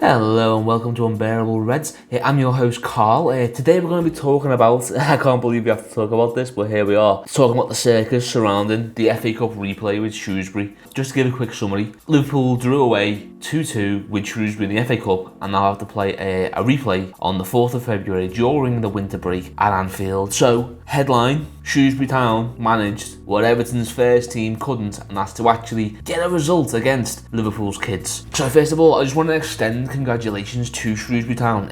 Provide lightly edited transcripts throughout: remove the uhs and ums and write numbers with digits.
Hello and welcome to Unbearable Redz. I'm your host Carl. Today we're going to be talking about, I can't believe we have to talk about this, but here we are, talking about the circus surrounding the FA Cup replay with Shrewsbury. Just to give a quick summary, Liverpool drew away 2-2 with Shrewsbury in the FA Cup and now have to play a replay on the 4th of February during the winter break at Anfield. So, headline, Shrewsbury Town managed what Everton's first team couldn't, and that's to actually get a result against Liverpool's kids. So first of all, I just want to extend congratulations to Shrewsbury Town.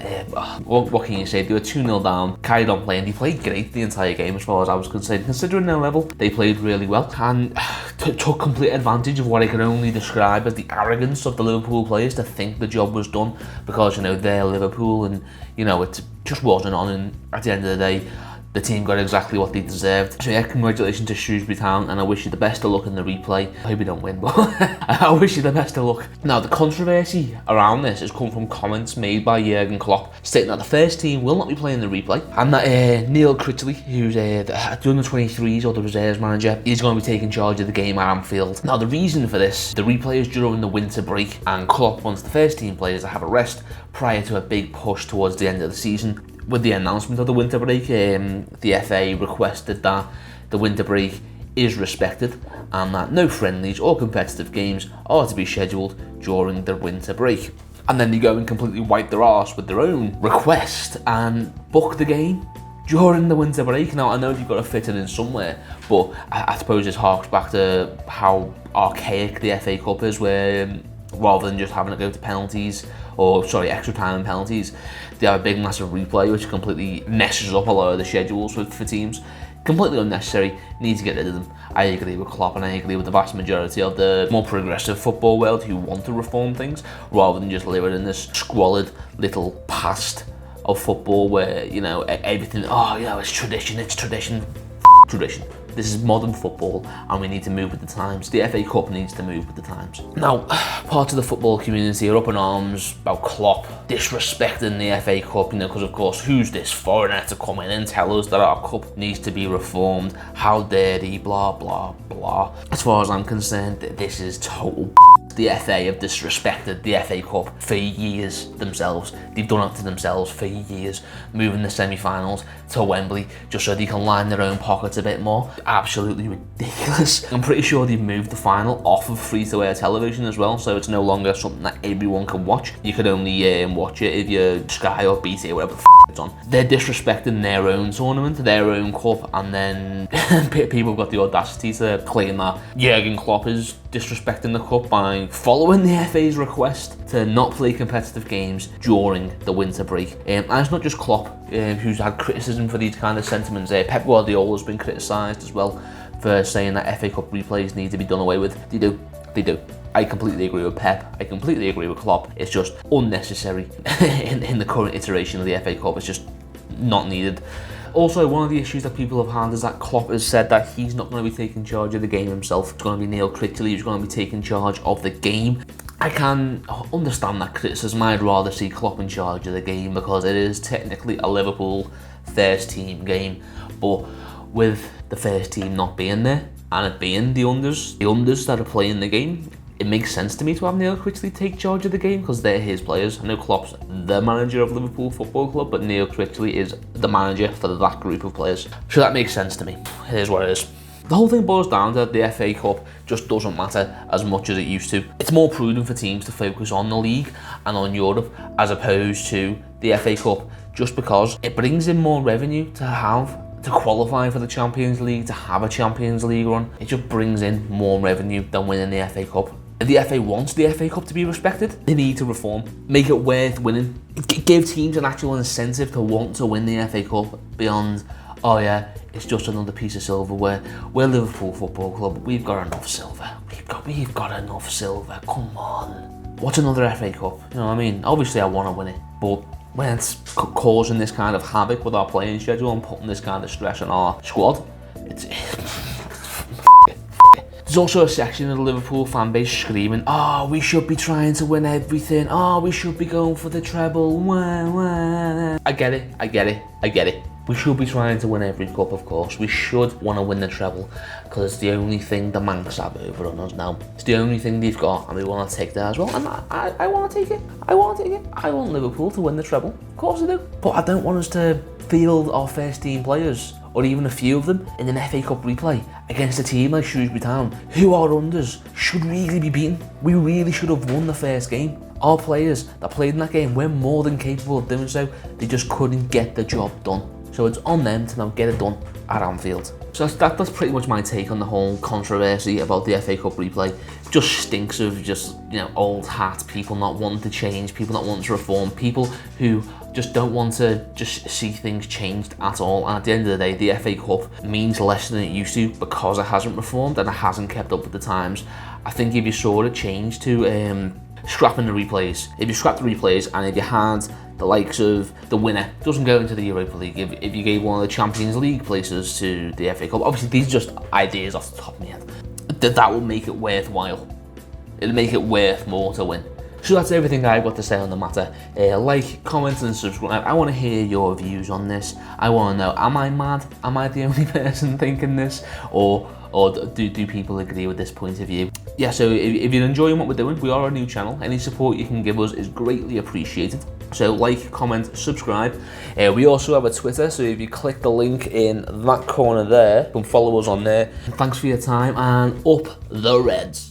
What can you say? They were 2-0 down, carried on playing. They played great the entire game as far as I was concerned. Considering their level, they played really well and took complete advantage of what I can only describe as the arrogance of the Liverpool players to think the job was done because, you know, they're Liverpool and, you know, it just wasn't on, and at the end of the day, the team got exactly what they deserved. So yeah, congratulations to Shrewsbury Town, and I wish you the best of luck in the replay. I hope you don't win, but I wish you the best of luck. Now, the controversy around this has come from comments made by Jurgen Klopp, stating that the first team will not be playing the replay, and that Neil Critchley, who's the under-23s or the reserves manager, is going to be taking charge of the game at Anfield. Now, the reason for this, the replay is during the winter break, and Klopp wants the first team players to have a rest prior to a big push towards the end of the season. With the announcement of the winter break, the FA requested that the winter break is respected and that no friendlies or competitive games are to be scheduled during the winter break. And then they go and completely wipe their arse with their own request and book the game during the winter break. Now, I know you've got to fit it in somewhere, but I suppose this harks back to how archaic the FA Cup is, where rather than just having to go to penalties, extra time and penalties, they have a big massive replay which completely messes up a lot of the schedules for teams. Completely unnecessary, need to get rid of them. I agree with Klopp and I agree with the vast majority of the more progressive football world who want to reform things rather than just live in this squalid little past of football where, you know, everything, it's tradition. Tradition. This is modern football and we need to move with the times. The FA Cup needs to move with the times. Now, parts of the football community are up in arms about Klopp disrespecting the FA Cup, you know, because of course, who's this foreigner to come in and tell us that our cup needs to be reformed? How dare he, blah, blah, blah. As far as I'm concerned, this is total The FA have disrespected the FA Cup for years themselves. They've done it to themselves for years, moving the semi-finals to Wembley just so they can line their own pockets a bit more. Absolutely ridiculous. I'm pretty sure they've moved the final off of free-to-air television as well, so it's no longer something that everyone can watch. You could only watch it if you're Sky or BT or whatever the it's on. They're disrespecting their own tournament, their own cup, and then people have got the audacity to claim that Jurgen Klopp is disrespecting the cup by following the FA's request to not play competitive games during the winter break. And it's not just Klopp who's had criticism for these kind of sentiments. Pep Guardiola's been criticised as well for saying that FA Cup replays need to be done away with. They do. I completely agree with Pep. I completely agree with Klopp. It's just unnecessary in the current iteration of the FA Cup. It's just not needed. Also, one of the issues that people have had is that Klopp has said that he's not going to be taking charge of the game himself. It's going to be Neil Critchley who's going to be taking charge of the game. I can understand that criticism. I'd rather see Klopp in charge of the game because it is technically a Liverpool first team game. But with the first team not being there and it being the unders that are playing the game, it makes sense to me to have Neil Critchley take charge of the game because they're his players. I know Klopp's the manager of Liverpool Football Club, but Neil Critchley is the manager for that group of players. So that makes sense to me. Here's what it is. The whole thing boils down to the FA Cup just doesn't matter as much as it used to. It's more prudent for teams to focus on the league and on Europe as opposed to the FA Cup, just because it brings in more revenue to qualify for the Champions League, to have a Champions League run. It just brings in more revenue than winning the FA Cup. If the FA wants the FA Cup to be respected, they need to reform, make it worth winning, give teams an actual incentive to want to win the FA Cup beyond, oh yeah, it's just another piece of silverware. We're Liverpool Football Club, we've got enough silver. We've got enough silver, come on. What's another FA Cup? You know what I mean? Obviously I want to win it, but when it's causing this kind of havoc with our playing schedule and putting this kind of stress on our squad, it's There's also a section of the Liverpool fan base screaming, oh, we should be trying to win everything, oh, we should be going for the treble, wah, wah. I get it. We should be trying to win every cup, of course. We should want to win the treble, because it's the only thing the Manx have over on us now. It's the only thing they've got, and we want to take that as well. And I want to take it. I want to take it. I want Liverpool to win the treble. Of course I do. But I don't want us to field our first team players, or even a few of them, in an FA Cup replay against a team like Shrewsbury Town, who our unders should really be beaten. We really should have won the first game. Our players that played in that game were more than capable of doing so. They just couldn't get the job done. So it's on them to now get it done at Anfield. So that's pretty much my take on the whole controversy about the FA Cup replay. It just stinks of old hat, people not wanting to change, people not wanting to reform, people who just don't want to just see things changed at all. And at the end of the day, the FA Cup means less than it used to because it hasn't reformed and it hasn't kept up with the times. I think if you saw it change to scrapping the replays, if you scrap the replays and if you had the likes of the winner doesn't go into the Europa League, if you gave one of the Champions League places to the FA Cup, obviously these are just ideas off the top of my head, that will make it worthwhile. It'll make it worth more to win. So that's everything I've got to say on the matter. Like, comment and subscribe. I want to hear your views on this. I want to know, am I mad? Am I the only person thinking this? Or do people agree with this point of view? Yeah, so if you're enjoying what we're doing, we are a new channel. Any support you can give us is greatly appreciated. So like, comment, subscribe. We also have a Twitter, so if you click the link in that corner there, you can follow us on there. Thanks for your time, and up the Reds.